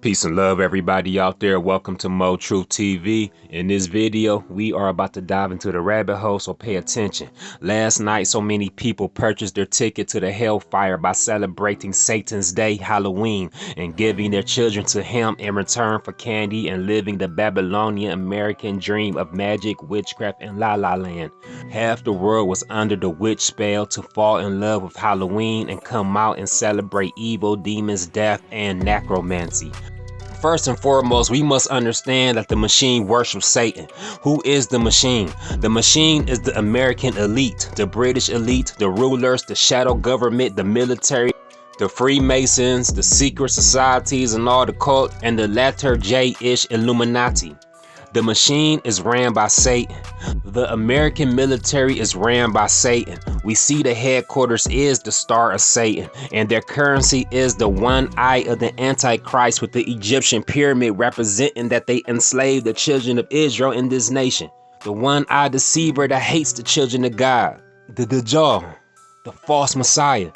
Peace and love, everybody out there. Welcome to Mo Truth TV. In this video, we are about to dive into the rabbit hole, so pay attention. Last night, so many people purchased their ticket to the hellfire by celebrating Satan's Day, Halloween, and giving their children to him in return for candy and living the Babylonian American dream of magic, witchcraft, and la la land. Half the world was under the witch spell to fall in love with Halloween and come out and celebrate evil, demons, death, and necromancy. First and foremost, we must understand that the machine worships Satan. Who is the machine? The machine is the American elite, the British elite, the rulers, the shadow government, the military, the Freemasons, the secret societies and all the cult, and the latter J-ish Illuminati. The machine is ran by Satan. The American military is ran by Satan. We see the headquarters is the Star of Satan, and their currency is the one eye of the Antichrist, with the Egyptian pyramid representing that they enslaved the children of Israel in this nation. The one-eyed deceiver that hates the children of God. The Dajjal, the false Messiah.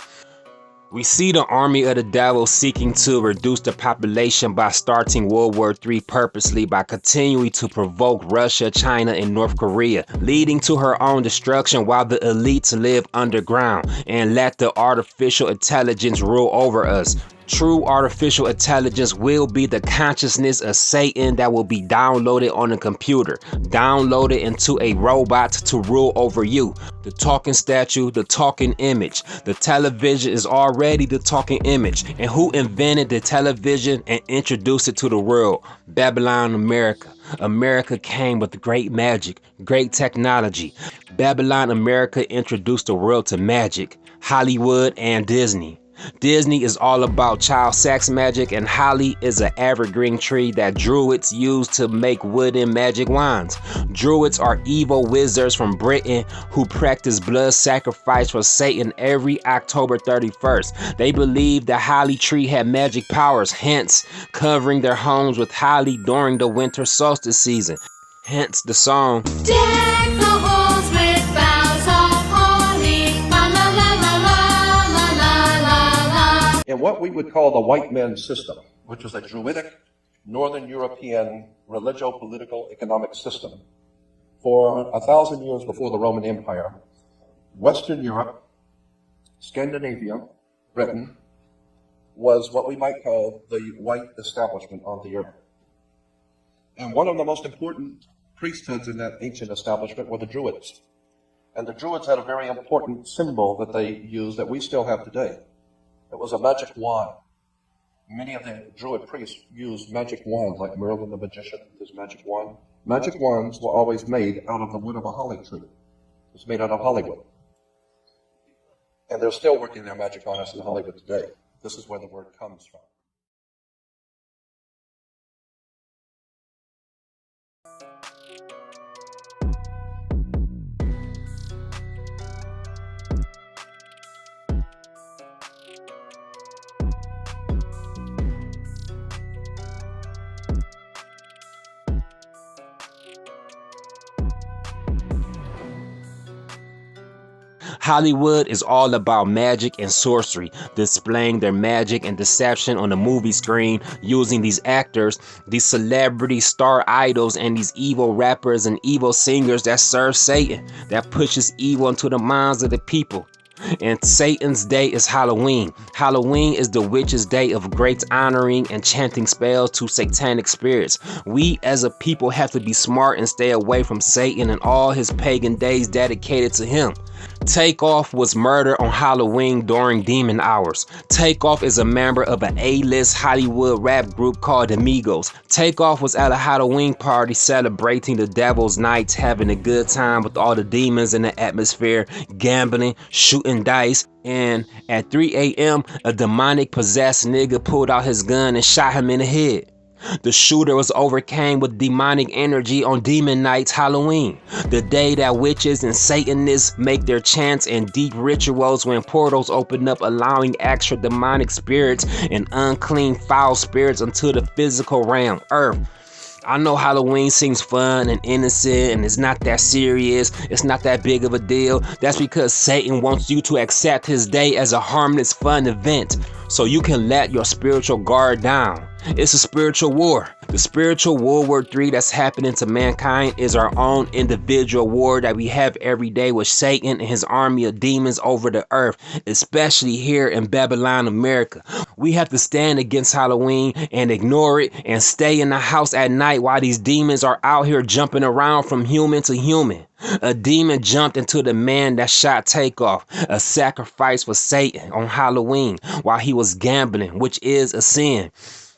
We see the army of the devil seeking to reduce the population by starting World War III purposely by continuing to provoke Russia, China, and North Korea, leading to her own destruction while the elites live underground and let the artificial intelligence rule over us. True artificial intelligence will be the consciousness of Satan that will be downloaded on a computer, downloaded into a robot to rule over you. The talking statue, the talking image. The television is already the talking image. And who invented the television and introduced it to the world? Babylon, America. America came with great magic, great technology. Babylon, America introduced the world to magic, Hollywood, and Disney. Disney is all about child sex magic, and holly is an evergreen tree that druids use to make wooden magic wands. Druids are evil wizards from Britain who practice blood sacrifice for Satan every October 31st. They believe the holly tree had magic powers, hence covering their homes with holly during the winter solstice season. Hence the song, "Deck the halls with boughs of holly, la la la la la la la la." In what we would call the white man's system, which is a Druidic, Northern European religio-political economic system, for 1,000 years before the Roman Empire, Western Europe, Scandinavia, Britain, was what we might call the white establishment on the earth. And one of the most important priesthoods in that ancient establishment were the Druids. And the Druids had a very important symbol that they used that we still have today. It was a magic wand. Many of the Druid priests used magic wands, like Merlin the magician with his magic wand. Magic wands were always made out of the wood of a holly tree. It was made out of Hollywood. And they're still working their magic on us in Hollywood today. This is where the word comes from. Hollywood is all about magic and sorcery, displaying their magic and deception on the movie screen, using these actors, these celebrity star idols, and these evil rappers and evil singers that serve Satan, that pushes evil into the minds of the people. And Satan's day is Halloween. Halloween is the witch's day of great honoring and chanting spells to satanic spirits. We as a people have to be smart and stay away from Satan and all his pagan days dedicated to him. Takeoff was murdered on Halloween during demon hours. Takeoff is a member of an A-list Hollywood rap group called Amigos. Takeoff was at a Halloween party celebrating the devil's night, having a good time with all the demons in the atmosphere, gambling, shooting dice, and at 3 a.m. a demonic possessed nigga pulled out his gun and shot him in the head. The shooter was overcame with demonic energy on Demon Night's Halloween, the day that witches and Satanists make their chants and deep rituals when portals open up, allowing extra demonic spirits and unclean foul spirits into the physical realm, Earth. I know Halloween seems fun and innocent and it's not that serious, it's not that big of a deal. That's because Satan wants you to accept his day as a harmless, fun event. so you can let your spiritual guard down. It's a spiritual war. The spiritual World War III that's happening to mankind is our own individual war that we have every day with Satan and his army of demons over the earth, especially here in Babylon, America. We have to stand against Halloween and ignore it and stay in the house at night while these demons are out here jumping around from human to human. A demon jumped into the man that shot Takeoff, a sacrifice for Satan on Halloween while he was gambling, which is a sin.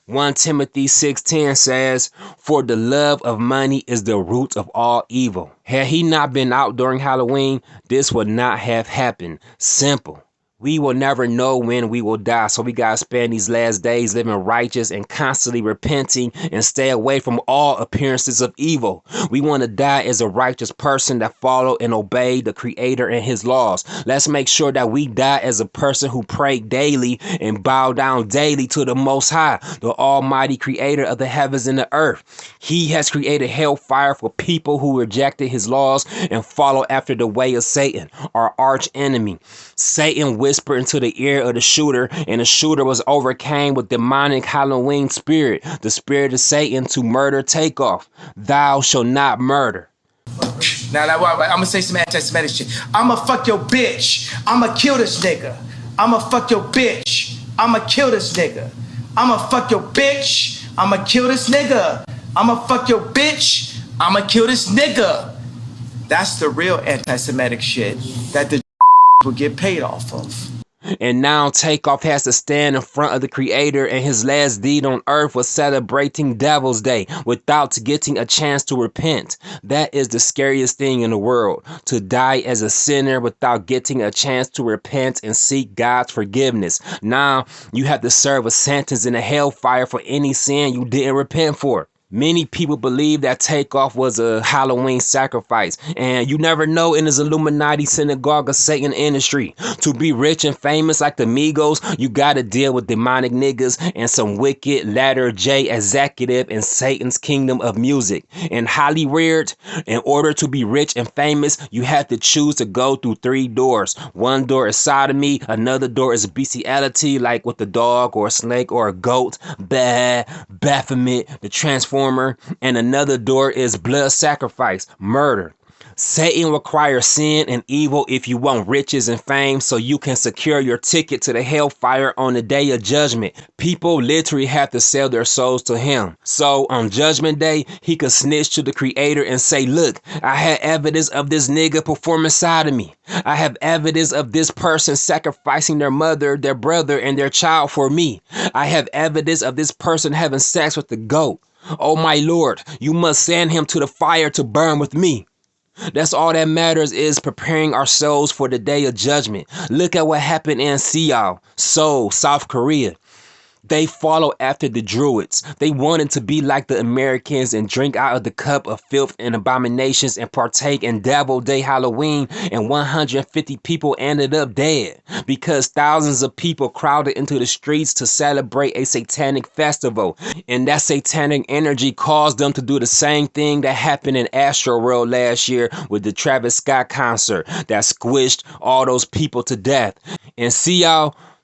1 Timothy 6:10 says, "For the love of money is the root of all evil." Had he not been out during Halloween, this would not have happened. Simple. We will never know when we will die, so we gotta spend these last days living righteous and constantly repenting and stay away from all appearances of evil. We want to die as a righteous person that follow and obey the Creator and his laws. Let's make sure that we die as a person who pray daily and bow down daily to the Most High, the Almighty Creator of the heavens and the earth. He has created hellfire for people who rejected his laws and follow after the way of Satan, our arch enemy. Satan whispered into the ear of the shooter, and the shooter was overcame with demonic Halloween spirit, the spirit of Satan, to murder Takeoff. Thou shalt not murder. Now, I'm gonna say some anti-Semitic shit. I'ma fuck your bitch. I'ma kill this nigga. I'ma fuck your bitch. I'ma kill this nigga. I'ma fuck your bitch. I'ma kill this nigga. I'ma fuck your bitch. I'ma kill this nigga. That's the real anti-Semitic shit that the will get paid off of. And now Takeoff has to stand in front of the Creator, and his last deed on earth was celebrating Devil's Day without getting a chance to repent. That is the scariest thing in the world, to die as a sinner without getting a chance to repent and seek God's forgiveness. Now you have to serve a sentence in a hellfire for any sin you didn't repent for. Many people believe that Takeoff was a Halloween sacrifice, and you never know in this Illuminati synagogue of Satan industry. To be rich and famous like the Migos, you gotta deal with demonic niggas and some wicked letter J executive in Satan's kingdom of music. In Hollywood, in order to be rich and famous, you have to choose to go through 3 doors. One door is sodomy, another door is bestiality, like with a dog or a snake or a goat, Baphomet, the Transformer, and another door is blood sacrifice, murder. Satan requires sin and evil if you want riches and fame so you can secure your ticket to the hellfire on the day of judgment. People literally have to sell their souls to him. So on judgment day, he could snitch to the Creator and say, look, I had evidence of this nigga performing sodomy. I have evidence of this person sacrificing their mother, their brother, and their child for me. I have evidence of this person having sex with the goat. Oh my Lord, you must send him to the fire to burn with me. That's all that matters, is preparing our souls for the day of judgment. Look at what happened in Seoul, South Korea. They follow after the Druids. They wanted to be like the Americans and drink out of the cup of filth and abominations and partake in Devil Day Halloween, and 150 people ended up dead because thousands of people crowded into the streets to celebrate a satanic festival, and that satanic energy caused them to do the same thing that happened in Astroworld last year with the Travis Scott concert that squished all those people to death. And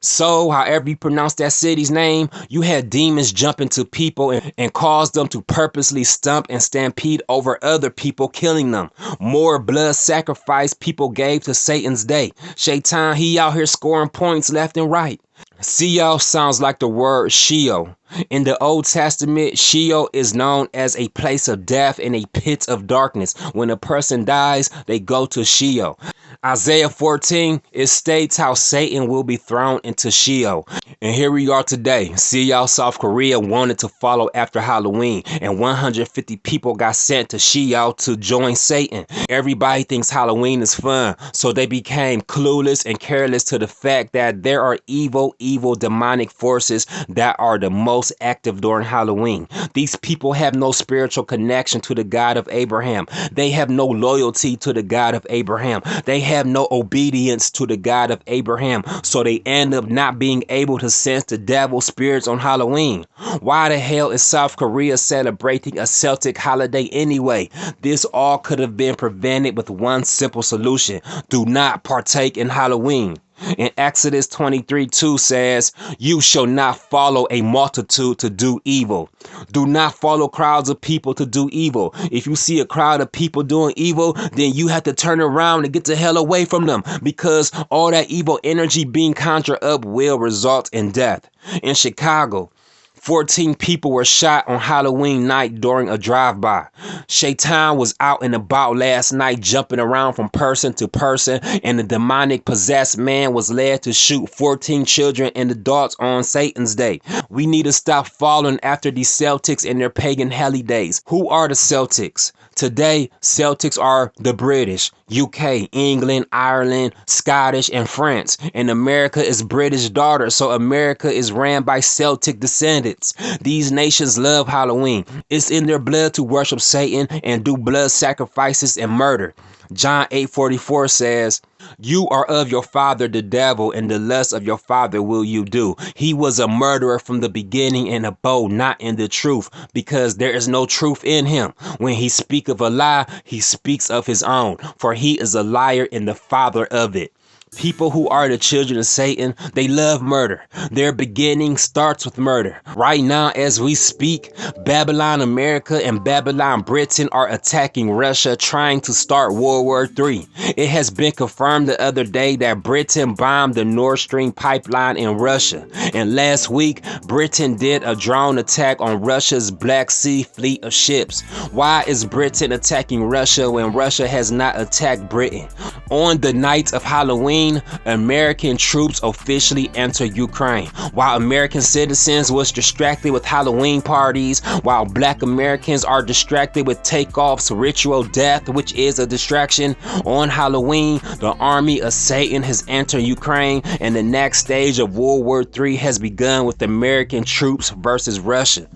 Seoul, however you pronounce that city's name, you had demons jump into people and cause them to purposely stump and stampede over other people, killing them. More blood sacrifice people gave to Satan's day. Shaitan, he out here scoring points left and right. Seoul sounds like the word Sheol. In the Old Testament, Sheol is known as a place of death and a pit of darkness. When a person dies, they go to Sheol. Isaiah 14, it states how Satan will be thrown into Sheol. And here we are today. Seoul, South Korea wanted to follow after Halloween, and 150 people got sent to Sheol to join Satan. Everybody thinks Halloween is fun, so they became clueless and careless to the fact that there are evil demonic forces that are the most active during Halloween. These people have no spiritual connection to the God of Abraham. They have no loyalty to the God of Abraham. They have no obedience to the God of Abraham, so they end up not being able to sense the devil spirits on Halloween. Why the hell is South Korea celebrating a Celtic holiday anyway? This all could have been prevented with one simple solution: do not partake in Halloween. And Exodus 23:2 says, "You shall not follow a multitude to do evil." Do not follow crowds of people to do evil. If you see a crowd of people doing evil, then you have to turn around and get the hell away from them, because all that evil energy being conjured up will result in death. In Chicago, 14 people were shot on Halloween night during a drive-by. Shaitan was out and about last night, jumping around from person to person, and the demonic possessed man was led to shoot 14 children and adults on Satan's Day. We need to stop following after these Celtics and their pagan holidays. Who are the Celtics? Today, Celtics are the British, UK, England, Ireland, Scottish, and France. And America is British daughter, so America is ran by Celtic descendants. These nations love Halloween. It's in their blood to worship Satan and do blood sacrifices and murder. John 8:44 says, "You are of your father the devil, and the lust of your father will you do. He was a murderer from the beginning and abode not in the truth, because there is no truth in him. When he speaks of a lie, he speaks of his own, for he is a liar and the father of it." People who are the children of Satan, they love murder. Their beginning starts with murder. Right now, as we speak, Babylon America and Babylon Britain are attacking Russia, trying to start World War III. It has been confirmed the other day that Britain bombed the Nord Stream pipeline in Russia. And last week, Britain did a drone attack on Russia's Black Sea fleet of ships. Why is Britain attacking Russia when Russia has not attacked Britain? On the night of Halloween, American troops officially enter Ukraine. While American citizens was distracted with Halloween parties, while Black Americans are distracted with Takeoff's ritual death, which is a distraction, on Halloween, the army of Satan has entered Ukraine, and the next stage of World War III has begun with American troops versus Russia.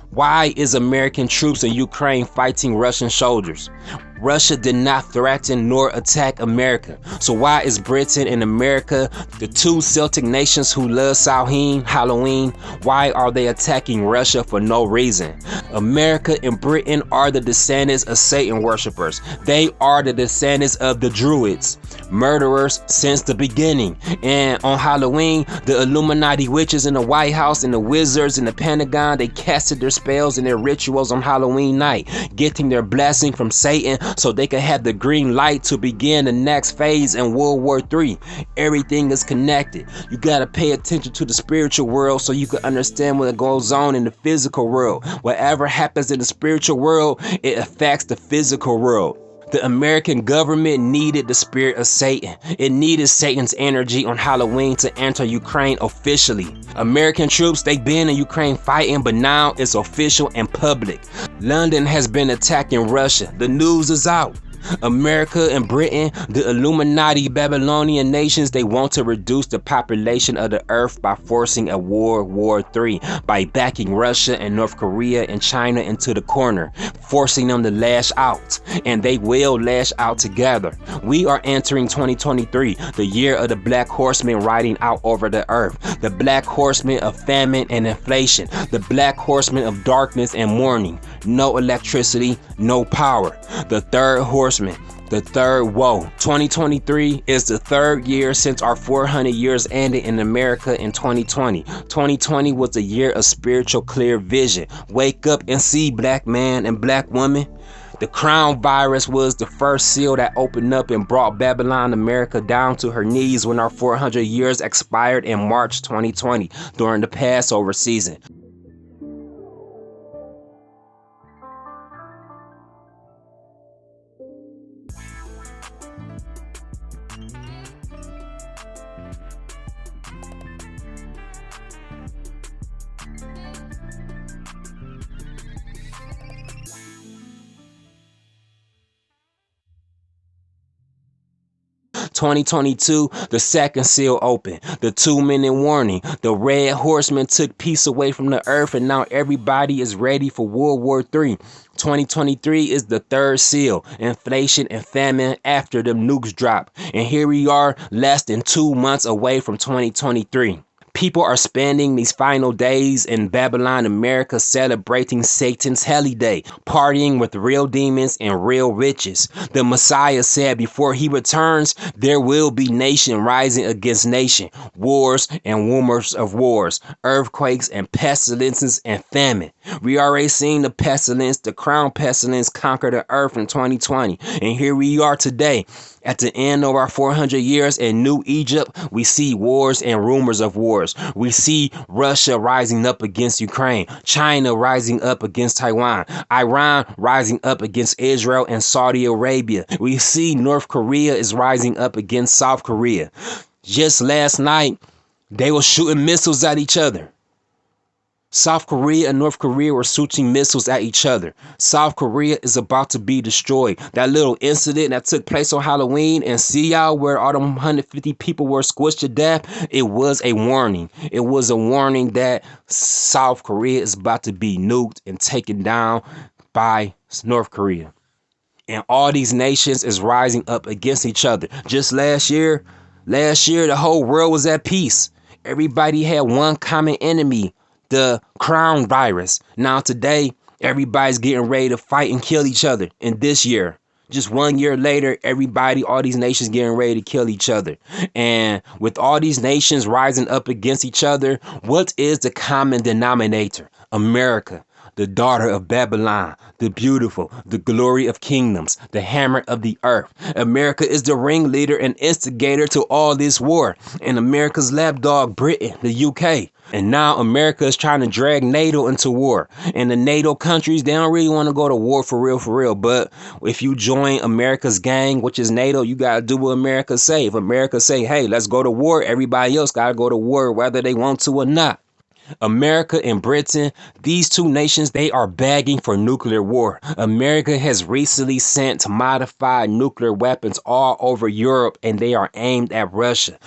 Why is American troops in Ukraine fighting Russian soldiers? Russia did not threaten nor attack America. So why is Britain and America, the two Celtic nations who love Samhain, Halloween, why are they attacking Russia for no reason? America and Britain are the descendants of Satan worshippers. They are the descendants of the Druids, murderers since the beginning. And on Halloween, the Illuminati witches in the White House and the wizards in the Pentagon, they casted their spells and their rituals on Halloween night, getting their blessing from Satan so they can have the green light to begin the next phase in World War III. Everything is connected. You got to pay attention to the spiritual world so you can understand what goes on in the physical world. Whatever happens in the spiritual world, it affects the physical world. The American government needed the spirit of Satan. It needed Satan's energy on Halloween to enter Ukraine officially. American troops, they've been in Ukraine fighting, but now it's official and public. London has been attacking Russia. The news is out. America and Britain, the Illuminati Babylonian nations, they want to reduce the population of the earth by forcing a World War III, by backing Russia and North Korea and China into the corner, forcing them to lash out, and they will lash out together. We are entering 2023, the year of the Black Horseman riding out over the earth, the Black Horseman of famine and inflation, the Black Horseman of darkness and mourning, no electricity, no power, the third horseman, the third woe. 2023 is the third year since our 400 years ended in America in 2020. 2020 was a year of spiritual clear vision. Wake up and see, black man and black woman. The crown virus was the first seal that opened up and brought Babylon America down to her knees when our 400 years expired in March 2020 during the Passover season. 2022, the second seal opened. The 2-minute warning. The red horseman took peace away from the earth, and now everybody is ready for World War III. 2023 is the third seal, inflation and famine after the nukes drop. And here we are, less than 2 months away from 2023. People are spending these final days in Babylon, America, celebrating Satan's holy day, partying with real demons and real riches. The Messiah said before he returns, there will be nation rising against nation, wars and rumors of wars, earthquakes and pestilences and famine. We already seen the pestilence, the crown pestilence conquer the earth in 2020. And here we are today. At the end of our 400 years in New Egypt, we see wars and rumors of wars. We see Russia rising up against Ukraine, China rising up against Taiwan, Iran rising up against Israel and Saudi Arabia. We see North Korea is rising up against South Korea. Just last night, they were shooting missiles at each other. South Korea and North Korea were shooting missiles at each other. South Korea is about to be destroyed. That little incident that took place on Halloween and Seoul, where all them 150 people were squished to death, it was a warning. It was a warning that South Korea is about to be nuked and taken down by North Korea. And all these nations is rising up against each other. Just last year, the whole world was at peace. Everybody had one common enemy, the crown virus. Now today, everybody's getting ready to fight and kill each other. And this year, just 1 year later, all these nations getting ready to kill each other. And with all these nations rising up against each other, what is the common denominator? America, the daughter of Babylon, the beautiful, the glory of kingdoms, the hammer of the earth. America is the ringleader and instigator to all this war. And America's lapdog, Britain, the UK. And now America is trying to drag NATO into war. And the NATO countries, they don't really want to go to war for real. But if you join America's gang, which is NATO, you got to do what America say. If America say, hey, let's go to war, everybody else got to go to war whether they want to or not. America and Britain, these two nations, they are begging for nuclear war. America has recently sent modified nuclear weapons all over Europe, and they are aimed at Russia.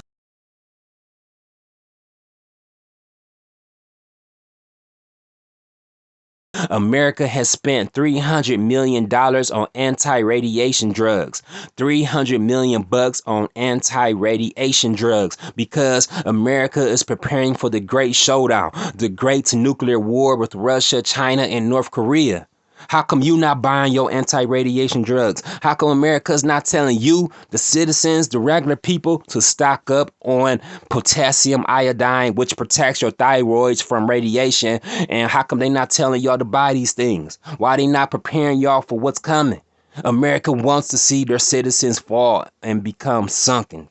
America has spent $300 million on anti-radiation drugs. $300 million on anti-radiation drugs because America is preparing for the great showdown, the great nuclear war with Russia, China, and North Korea. How come you not buying your anti-radiation drugs? How come America's not telling you, the citizens, the regular people, to stock up on potassium iodine, which protects your thyroids from radiation? And how come they not telling y'all to buy these things? Why they not preparing y'all for what's coming? America wants to see their citizens fall and become sunken.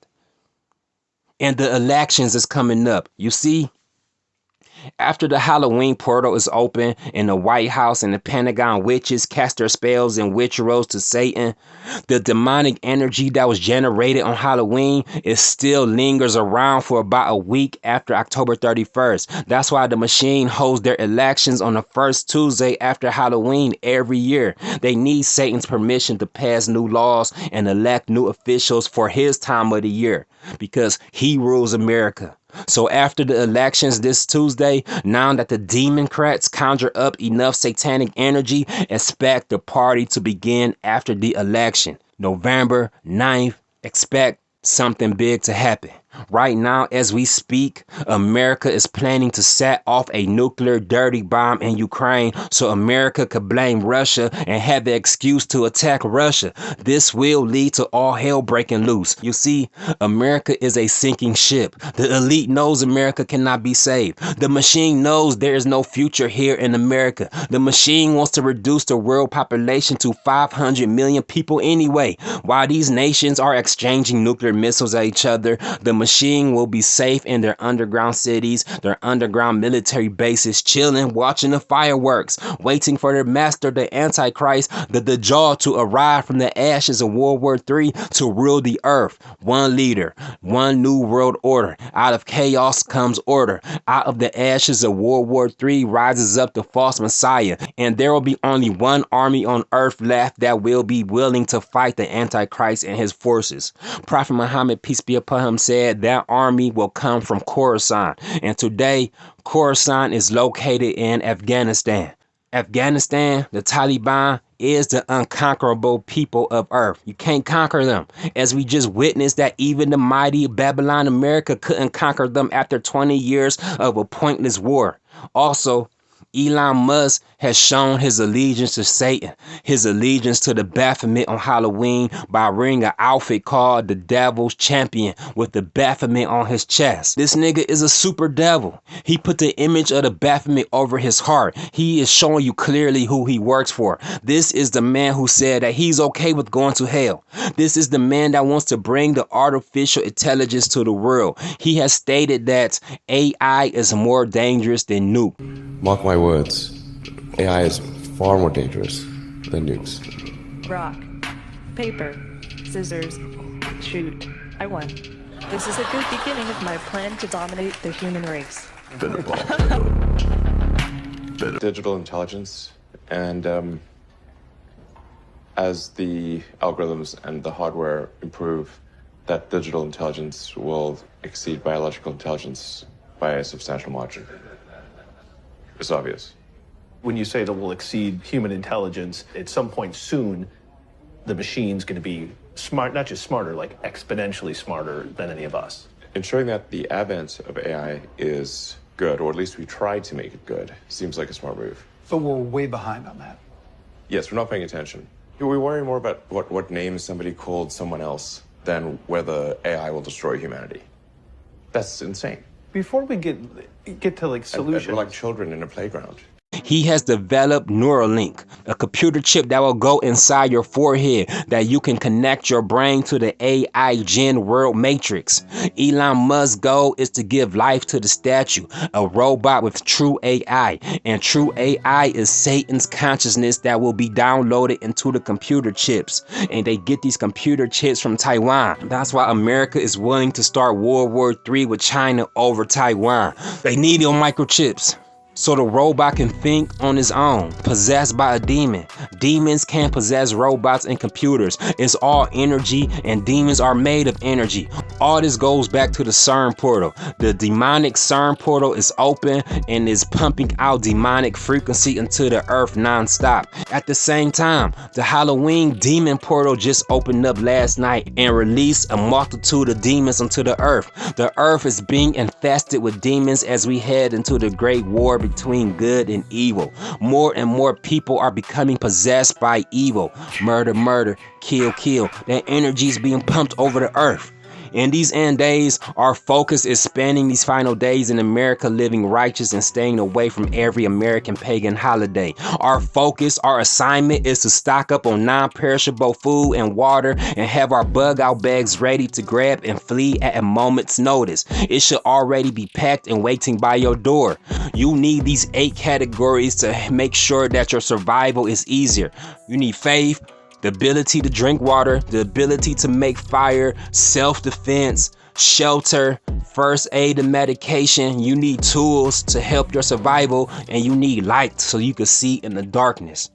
And the elections is coming up. You see? After the Halloween portal is open and the White House and the Pentagon witches cast their spells and witcheros to Satan, the demonic energy that was generated on Halloween still lingers around for about a week after October 31st. That's why the machine holds their elections on the first Tuesday after Halloween every year. They need Satan's permission to pass new laws and elect new officials for his time of the year because he rules America. So after the elections this Tuesday, now that the Democrats conjure up enough satanic energy, expect the party to begin after the election. November 9th, expect something big to happen. Right now, as we speak, America is planning to set off a nuclear dirty bomb in Ukraine so America could blame Russia and have the excuse to attack Russia. This will lead to all hell breaking loose. You see, America is a sinking ship. The elite knows America cannot be saved. The machine knows there is no future here in America. The machine wants to reduce the world population to 500 million people anyway. While these nations are exchanging nuclear missiles at each other, the machine will be safe in their underground cities, their underground military bases, chilling, watching the fireworks, waiting for their master, the Antichrist, the Dajjal, to arrive from the ashes of World War III to rule the earth. One leader, one new world order. Out of chaos comes order. Out of the ashes of World War III rises up the false Messiah, and there will be only one army on earth left that will be willing to fight the Antichrist and his forces. Prophet Muhammad, peace be upon him, said that army will come from Khorasan. And today, Khorasan is located in Afghanistan. Afghanistan, the Taliban, is the unconquerable people of Earth. You can't conquer them. As we just witnessed that even the mighty Babylon America couldn't conquer them after 20 years of a pointless war. Also, Elon Musk has shown his allegiance to Satan, his allegiance to the Baphomet on Halloween by wearing an outfit called the Devil's Champion with the Baphomet on his chest. This nigga is a super devil. He put the image of the Baphomet over his heart. He is showing you clearly who he works for. This is the man who said that he's okay with going to hell. This is the man that wants to bring the artificial intelligence to the world. He has stated that AI is more dangerous than nuke. Mark my words, AI is far more dangerous than nukes. Rock, paper, scissors, shoot. I won. This is a good beginning of my plan to dominate the human race. Digital intelligence, and as the algorithms and the hardware improve, that digital intelligence will exceed biological intelligence by a substantial margin. It's obvious. When you say that we'll exceed human intelligence, at some point soon, the machine's going to be smart, not just smarter, like exponentially smarter than any of us. Ensuring that the advent of AI is good, or at least we try to make it good, seems like a smart move. But we're way behind on that. Yes, we're not paying attention. We worry more about what name somebody called someone else than whether AI will destroy humanity. That's insane. Before we get to like solutions, we're like children in a playground. He has developed Neuralink, a computer chip that will go inside your forehead that you can connect your brain to the AI Gen World Matrix. Elon Musk's goal is to give life to the statue, a robot with true AI. And true AI is Satan's consciousness that will be downloaded into the computer chips. And they get these computer chips from Taiwan. That's why America is willing to start World War III with China over Taiwan. They need your microchips, so the robot can think on his own, possessed by a demon. Demons can't possess robots and computers. It's all energy, and demons are made of energy. All this goes back to the CERN portal. The demonic CERN portal is open and is pumping out demonic frequency into the earth non-stop. At the same time, the Halloween demon portal just opened up last night and released a multitude of demons into the earth. The earth is being infested with demons as we head into the great war between good and evil. More and more people are becoming possessed by evil. Murder, murder, kill, kill. That energy is being pumped over the earth. In these end days, our focus is spending these final days in America living righteous and staying away from every American pagan holiday. Our focus, our assignment is to stock up on non-perishable food and water and have our bug-out bags ready to grab and flee at a moment's notice. It should already be packed and waiting by your door. You need these 8 categories to make sure that your survival is easier. You need faith, the ability to drink water, the ability to make fire, self-defense, shelter, first aid and medication. You need tools to help your survival, and you need light so you can see in the darkness.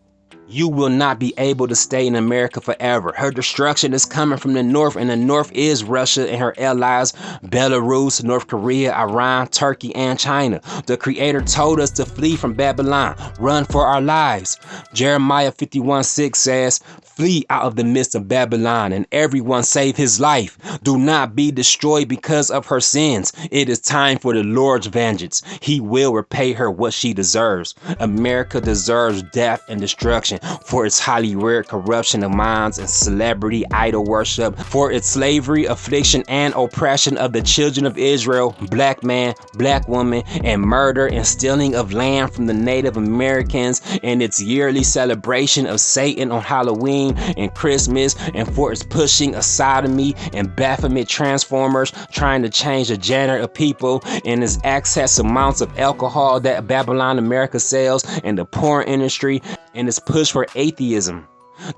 You will not be able to stay in America forever. Her destruction is coming from the north, and the north is Russia and her allies, Belarus, North Korea, Iran, Turkey, and China. The Creator told us to flee from Babylon, run for our lives. Jeremiah 51:6 says, "Flee out of the midst of Babylon, and everyone save his life. Do not be destroyed because of her sins. It is time for the Lord's vengeance. He will repay her what she deserves." America deserves death and destruction for its highly weird corruption of minds and celebrity idol worship, for its slavery, affliction, and oppression of the children of Israel, black man, black woman, and murder and stealing of land from the Native Americans, and its yearly celebration of Satan on Halloween and Christmas, and for its pushing of sodomy and Baphomet transformers trying to change the gender of people, and its excess amounts of alcohol that Babylon America sells, and the porn industry, and its push for atheism.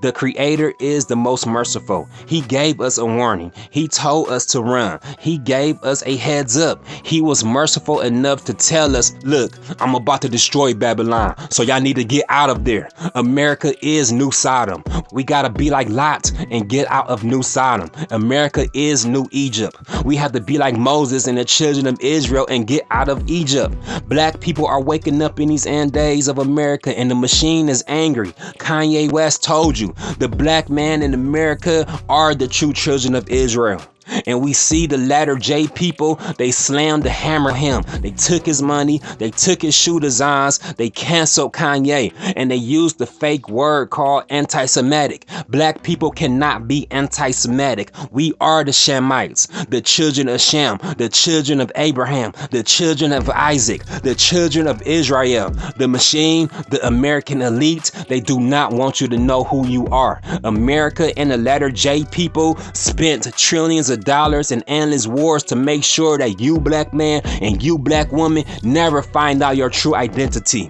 The Creator is the most merciful. He gave us a warning. He told us to run. He gave us a heads up. He was merciful enough to tell us, look, I'm about to destroy Babylon, so y'all need to get out of there. America is New Sodom. We gotta be like Lot and get out of New Sodom. America is New Egypt. We have to be like Moses and the children of Israel and get out of Egypt. Black people are waking up in these end days of America, and the machine is angry. Kanye West told you, the black man in America are the true children of Israel. And we see the latter J people, they slammed the hammer him. They took his money, they took his shoe designs, they canceled Kanye, and they used the fake word called anti-Semitic. Black people cannot be anti-Semitic. We are the Shemites, the children of Shem, the children of Abraham, the children of Isaac, the children of Israel. The machine, the American elite, they do not want you to know who you are. America and the latter J people spent trillions of dollars in endless wars to make sure that you black man and you black woman never find out your true identity.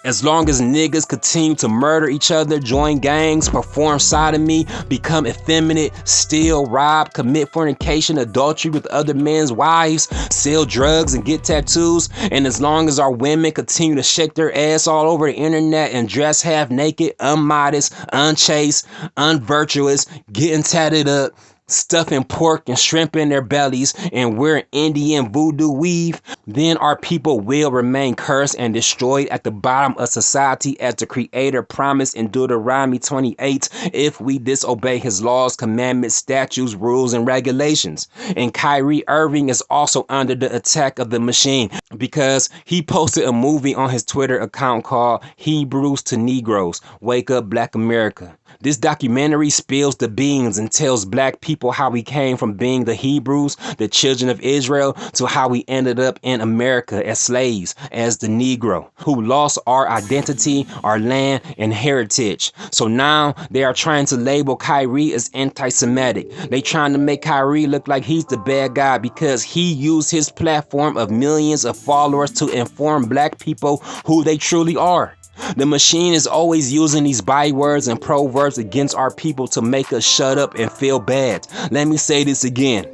As long as niggas continue to murder each other, join gangs, perform sodomy, become effeminate, steal, rob, commit fornication, adultery with other men's wives, sell drugs and get tattoos, and as long as our women continue to shake their ass all over the internet and dress half naked, unmodest, unchaste, unvirtuous, getting tatted up, stuffing pork and shrimp in their bellies, and wearing Indian voodoo weave, then our people will remain cursed and destroyed at the bottom of society, as the Creator promised in Deuteronomy 28, if we disobey his laws, commandments, statutes, rules, and regulations. And Kyrie Irving is also under the attack of the machine because he posted a movie on his Twitter account called Hebrews to Negroes, Wake Up Black America. This documentary spills the beans and tells black people how we came from being the Hebrews, the children of Israel, to how we ended up in America as slaves, as the Negro, who lost our identity, our land, and heritage. So now they are trying to label Kyrie as anti-Semitic. They trying to make Kyrie look like he's the bad guy because he used his platform of millions of followers to inform black people who they truly are. The machine is always using these bywords and proverbs against our people to make us shut up and feel bad. Let me say this again.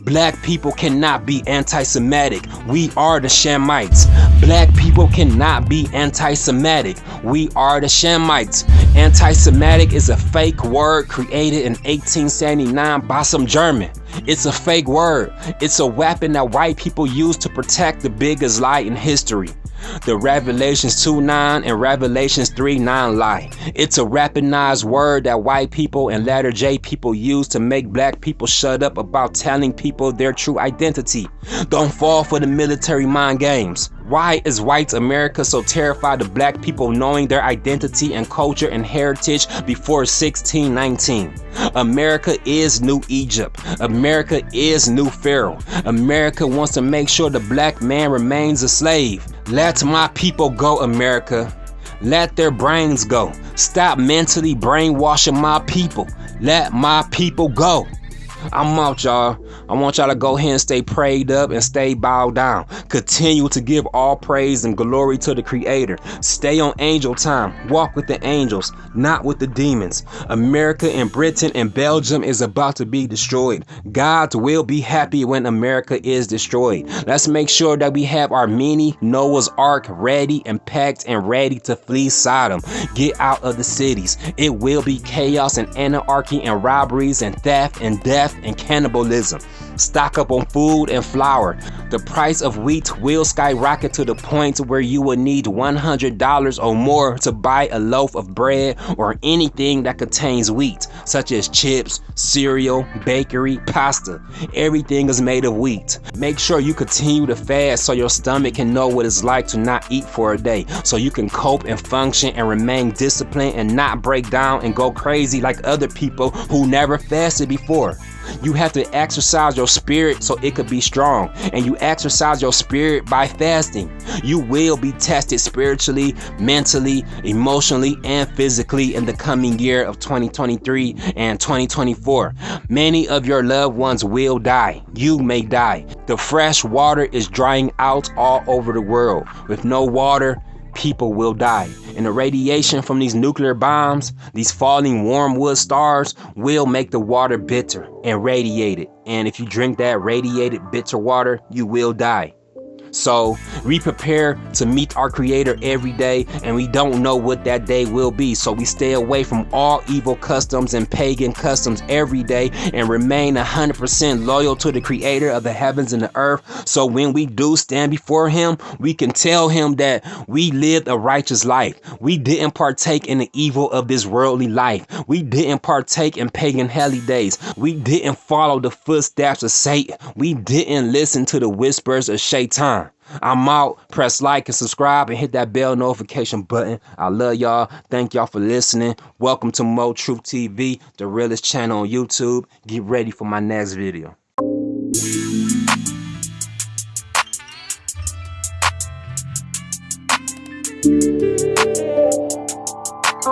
Black people cannot be anti-Semitic. We are the Shemites. Black people cannot be anti-Semitic. We are the Shemites. Anti-Semitic is a fake word created in 1879 by some German. It's a fake word. It's a weapon that white people use to protect the biggest lie in history. The Revelations 2:9 and Revelations 3:9 lie. It's a weaponized word that white people and latter J people use to make black people shut up about telling people their true identity. Don't fall for the military mind games. Why is white America so terrified of black people knowing their identity and culture and heritage before 1619? America is New Egypt. America is New Pharaoh. America wants to make sure the black man remains a slave. Let my people go, America. Let their brains go. Stop mentally brainwashing my people. Let my people go. I'm out, y'all. I want y'all to go ahead and stay prayed up and stay bowed down. Continue to give all praise and glory to the Creator. Stay on angel time. Walk with the angels, not with the demons. America and Britain and Belgium is about to be destroyed. God will be happy when America is destroyed. Let's make sure that we have our mini Noah's Ark ready and packed and ready to flee Sodom. Get out of the cities. It will be chaos and anarchy and robberies and theft and death and cannibalism. Stock up on food and flour. The price of wheat will skyrocket to the point where you will need $100 or more to buy a loaf of bread or anything that contains wheat, such as chips, cereal, bakery, pasta. Everything is made of wheat. Make sure you continue to fast so your stomach can know what it's like to not eat for a day, so you can cope and function and remain disciplined and not break down and go crazy like other people who never fasted before. You have to exercise your spirit so it could be strong, and you exercise your spirit by fasting. You will be tested spiritually, mentally, emotionally, and physically in the coming year of 2023 and 2024. Many of your loved ones will die. You may die. The fresh water is drying out all over the world. With no water, people will die. And the radiation from these nuclear bombs, these falling warm wood stars, will make the water bitter and radiated. And if you drink that radiated bitter water, you will die. So we prepare to meet our Creator every day, and we don't know what that day will be. So we stay away from all evil customs and pagan customs every day and remain 100% loyal to the Creator of the heavens and the earth. So when we do stand before Him, we can tell Him that we lived a righteous life. We didn't partake in the evil of this worldly life. We didn't partake in pagan holidays. We didn't follow the footsteps of Satan. We didn't listen to the whispers of Shaitan. I'm out. Press like and subscribe and hit that bell notification button. I love y'all. Thank y'all for listening. Welcome to Mo Truth TV, the realest channel on YouTube. Get ready for my next video.